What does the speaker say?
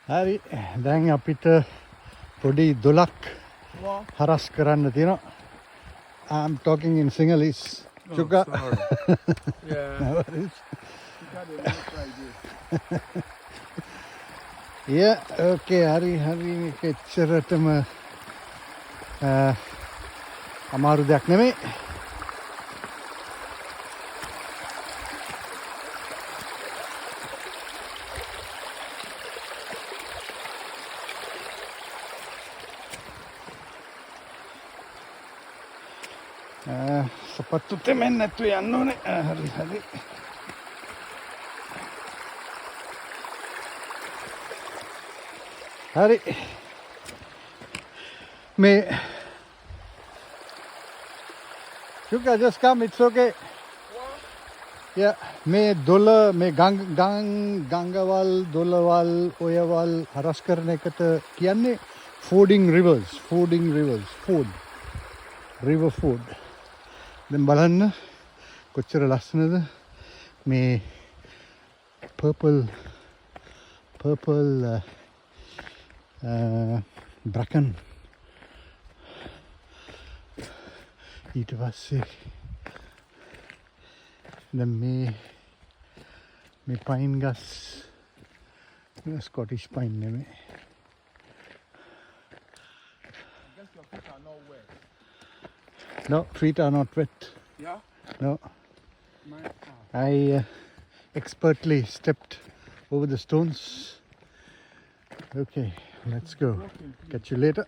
හරි දැන් අපිට පොඩි දොලක් හරස් කරන්න තියෙනවා. I'm talking in Sinhalese. Chuka. Yeah. No worries. Got a nice idea. Yeah, okay, හරි මේක එච්චරටම අමාරු දෙයක් නෙමෙයි. සපත්තු තෙමෙන් නැතුව යන්න ඕනේ. හරි. හරි මේ Chuka, just come, it's okay. Yeah, මේ දොල මේ ගංගවල් දොලවල් ඔයවල් හරස් කරන එකට කියන්නේ fording rivers ford river ford. දැන් බලන්න කොච්චර ලස්සනද මේ purple bracken. ඊට පස්සේ දැන් මේ පයින් ගස් ස්කොටිෂ් පයින් නෙමෙයි. I guess your feet are not wet. No, feet are not wet. Yeah? No, Mine I are. expertly stepped over the stones. Okay, let's go. Catch you later.